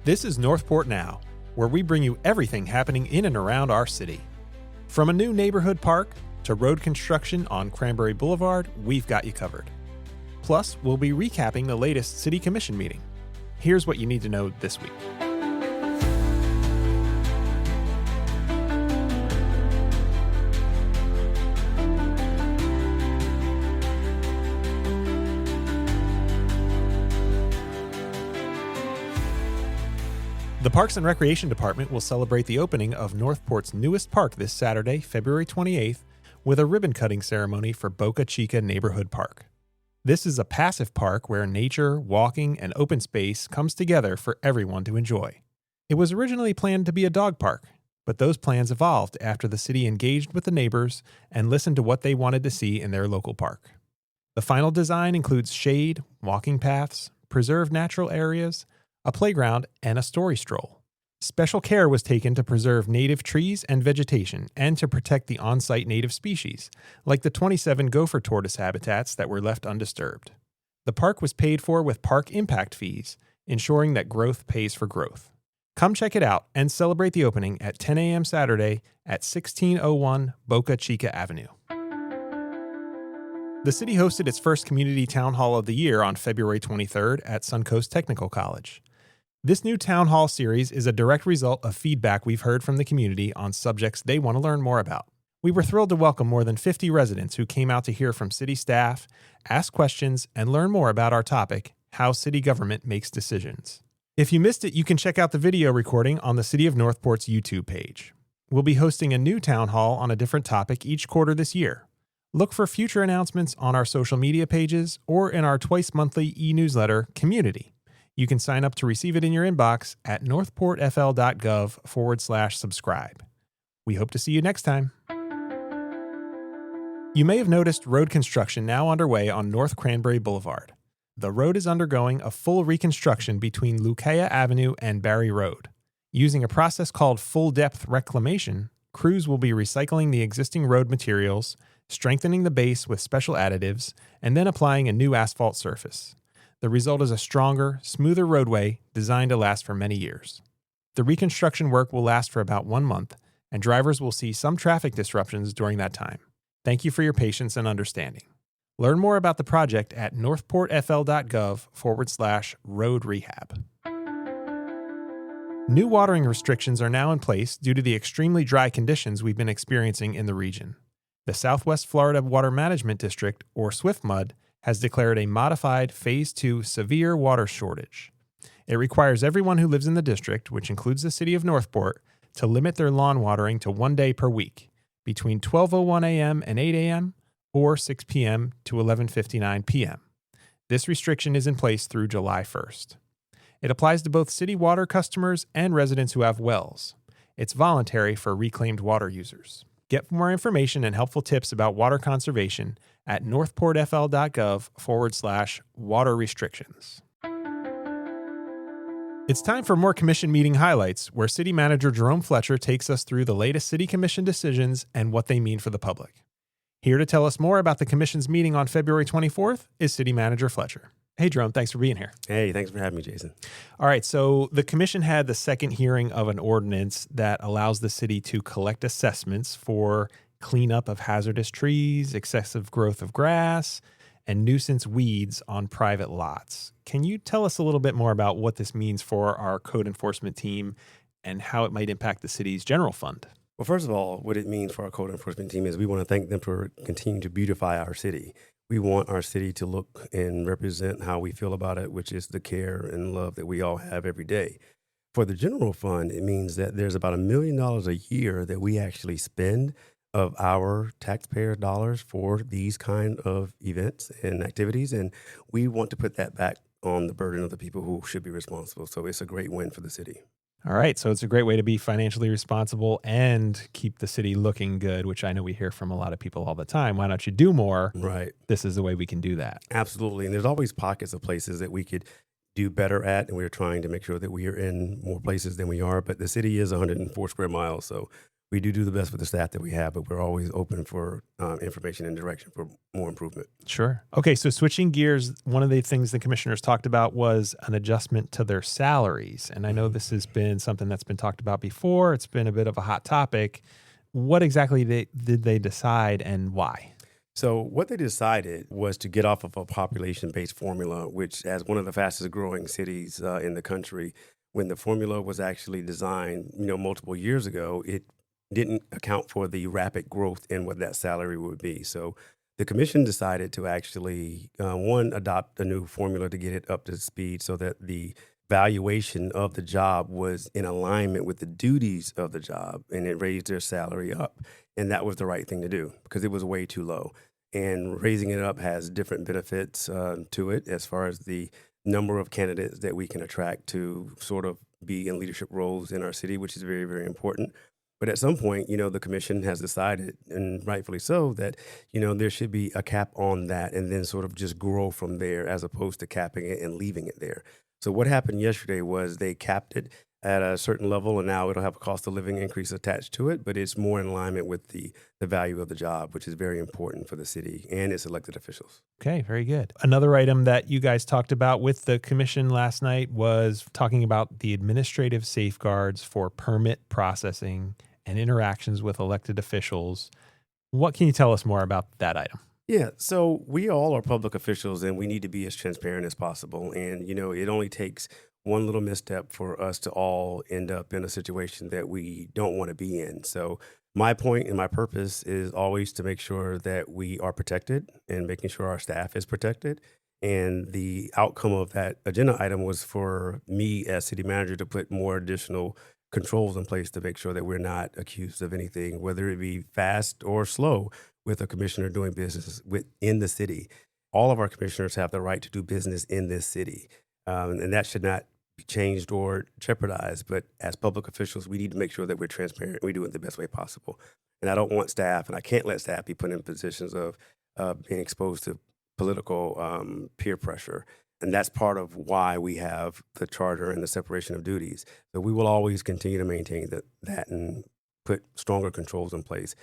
This is Northport Now, where we bring you everything happening in and around our city. From a new neighborhood park to road construction on Cranberry Boulevard, we've got you covered. Plus, we'll be recapping the latest City Commission meeting. Here's what you need to know this week. The Parks and Recreation Department will celebrate the opening of Northport's newest park this Saturday, February 28th, with a ribbon-cutting ceremony for Boca Chica Neighborhood Park. This is a passive park where nature, walking, and open space comes together for everyone to enjoy. It was originally planned to be a dog park, but those plans evolved after the city engaged with the neighbors and listened to what they wanted to see in their local park. The final design includes shade, walking paths, preserved natural areas, a playground, and a story stroll. Special care was taken to preserve native trees and vegetation and to protect the on-site native species, like the 27 gopher tortoise habitats that were left undisturbed. The park was paid for with park impact fees, ensuring that growth pays for growth. Come check it out and celebrate the opening at 10 a.m. Saturday at 1601 Boca Chica Avenue. The city hosted its first community town hall of the year on February 23rd at Suncoast Technical College. This new town hall series is a direct result of feedback we've heard from the community on subjects they want to learn more about. We were thrilled to welcome more than 50 residents who came out to hear from city staff, ask questions, and learn more about our topic, how city government makes decisions. If you missed it, you can check out the video recording on the City of Northport's YouTube page. We'll be hosting a new town hall on a different topic each quarter this year. Look for future announcements on our social media pages or in our twice-monthly e-newsletter, Community. You can sign up to receive it in your inbox at northportfl.gov/subscribe. We hope to see you next time. You may have noticed road construction now underway on North Cranberry Boulevard. The road is undergoing a full reconstruction between Lucaya Avenue and Barry Road. Using a process called full-depth reclamation, crews will be recycling the existing road materials, strengthening the base with special additives, and then applying a new asphalt surface. The result is a stronger, smoother roadway designed to last for many years. The reconstruction work will last for about 1 month, and drivers will see some traffic disruptions during that time. Thank you for your patience and understanding. Learn more about the project at northportfl.gov/road rehab. New watering restrictions are now in place due to the extremely dry conditions we've been experiencing in the region. The Southwest Florida Water Management District, or SWIFMUD, has declared a modified Phase 2 severe water shortage. It requires everyone who lives in the district, which includes the city of Northport, to limit their lawn watering to 1 day per week, between 12:01 a.m. and 8 a.m., or 6 p.m. to 11:59 p.m. This restriction is in place through July 1st. It applies to both city water customers and residents who have wells. It's voluntary for reclaimed water users. Get more information and helpful tips about water conservation at northportfl.gov/water restrictions. It's time for more commission meeting highlights, where City Manager Jerome Fletcher takes us through the latest City Commission decisions and what they mean for the public. Here to tell us more about the Commission's meeting on February 24th is City Manager Fletcher. Hey, Jerome, thanks for being here. Hey, thanks for having me, Jason. All right, so the Commission had the second hearing of an ordinance that allows the city to collect assessments for cleanup of hazardous trees, excessive growth of grass, and nuisance weeds on private lots. Can you tell us a little bit more about what this means for our code enforcement team and how it might impact the city's general fund? Well, first of all, what it means for our code enforcement team is we want to thank them for continuing to beautify our city. We want our city to look and represent how we feel about it, which is the care and love that we all have every day. For the general fund, it means that there's about $1 million a year that we actually spend of our taxpayer dollars for these kind of events and activities. And we want to put that back on the burden of the people who should be responsible. So it's a great win for the city. All right. So it's a great way to be financially responsible and keep the city looking good, which I know we hear from a lot of people all the time. Why don't you do more? Right. This is the way we can do that. Absolutely. And there's always pockets of places that we could do better at. And we're trying to make sure that we are in more places than we are. But the city is 104 square miles. So we do the best with the staff that we have, but we're always open for information and direction for more improvement. Sure. Okay, so switching gears, one of the things the commissioners talked about was an adjustment to their salaries. And I know this has been something that's been talked about before. It's been a bit of a hot topic. What exactly did they decide and why? So what they decided was to get off of a population-based formula, which as one of the fastest growing cities in the country, when the formula was actually designed, multiple years ago, it didn't account for the rapid growth in what that salary would be. So the commission decided to actually, adopt a new formula to get it up to speed so that the valuation of the job was in alignment with the duties of the job, and it raised their salary up. And that was the right thing to do because it was way too low. And raising it up has different benefits to it as far as the number of candidates that we can attract to sort of be in leadership roles in our city, which is very, very important. But at some point, the commission has decided, and rightfully so, that, there should be a cap on that and then sort of just grow from there as opposed to capping it and leaving it there. So what happened yesterday was they capped it at a certain level, and now it'll have a cost of living increase attached to it, but it's more in alignment with the value of the job, which is very important for the city and its elected officials. Okay, very good. Another item that you guys talked about with the commission last night was talking about the administrative safeguards for permit processing and interactions with elected officials. What can you tell us more about that item? Yeah, so we all are public officials and we need to be as transparent as possible. And, it only takes one little misstep for us to all end up in a situation that we don't want to be in. So my point and my purpose is always to make sure that we are protected and making sure our staff is protected. And the outcome of that agenda item was for me as city manager to put more additional controls in place to make sure that we're not accused of anything, whether it be fast or slow, with a commissioner doing business within the city. All of our commissioners have the right to do business in this city, and that should not be changed or jeopardized. But as public officials, we need to make sure that we're transparent. We do it the best way possible. And I don't want staff, and I can't let staff be put in positions of being exposed to political peer pressure. And that's part of why we have the charter and the separation of duties. So we will always continue to maintain that and put stronger controls in place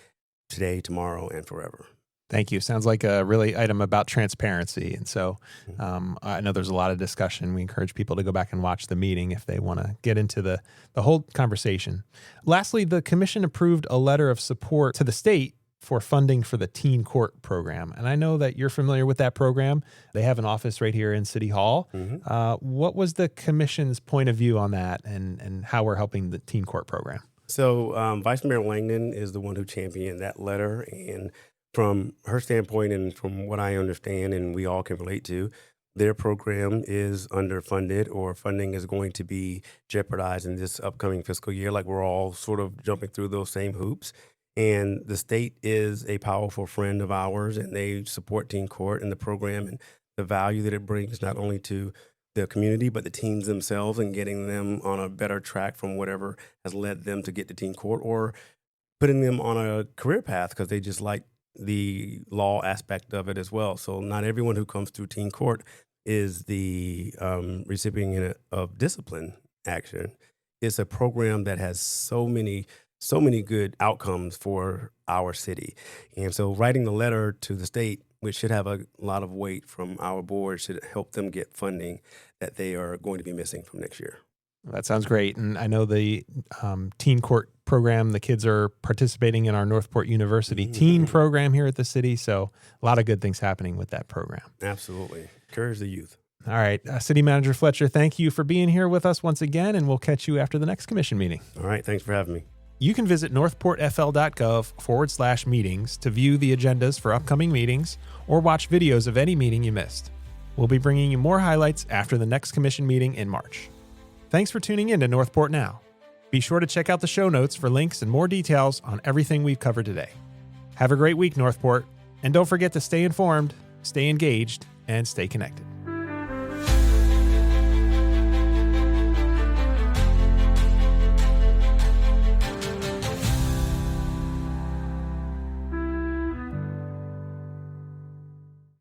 today, tomorrow, and forever. Thank you. Sounds like a really item about transparency. And so I know there's a lot of discussion. We encourage people to go back and watch the meeting if they want to get into the whole conversation. Lastly, the commission approved a letter of support to the state for funding for the teen court program. And I know that you're familiar with that program. They have an office right here in City Hall. What was the commission's point of view on that and how we're helping the teen court program? So Vice Mayor Langdon is the one who championed that letter. And from her standpoint and from what I understand and we all can relate to, their program is underfunded or funding is going to be jeopardized in this upcoming fiscal year. Like we're all sort of jumping through those same hoops. And the state is a powerful friend of ours, and they support Teen Court and the program and the value that it brings not only to the community, but the teens themselves and getting them on a better track from whatever has led them to get to Teen Court or putting them on a career path because they just like the law aspect of it as well. So not everyone who comes through Teen Court is the recipient of discipline action. It's a program that has so many good outcomes for our city. And so writing the letter to the state, which should have a lot of weight from our board, should help them get funding that they are going to be missing from next year. That sounds great. And I know the teen court program, the kids are participating in our Northport University teen program here at the city. So a lot of good things happening with that program. Absolutely. Encourage the youth. All right. City Manager Fletcher, thank you for being here with us once again, and we'll catch you after the next commission meeting. All right. Thanks for having me. You can visit northportfl.gov/meetings to view the agendas for upcoming meetings or watch videos of any meeting you missed. We'll be bringing you more highlights after the next commission meeting in March. Thanks for tuning in to Northport Now. Be sure to check out the show notes for links and more details on everything we've covered today. Have a great week, Northport, and don't forget to stay informed, stay engaged, and stay connected.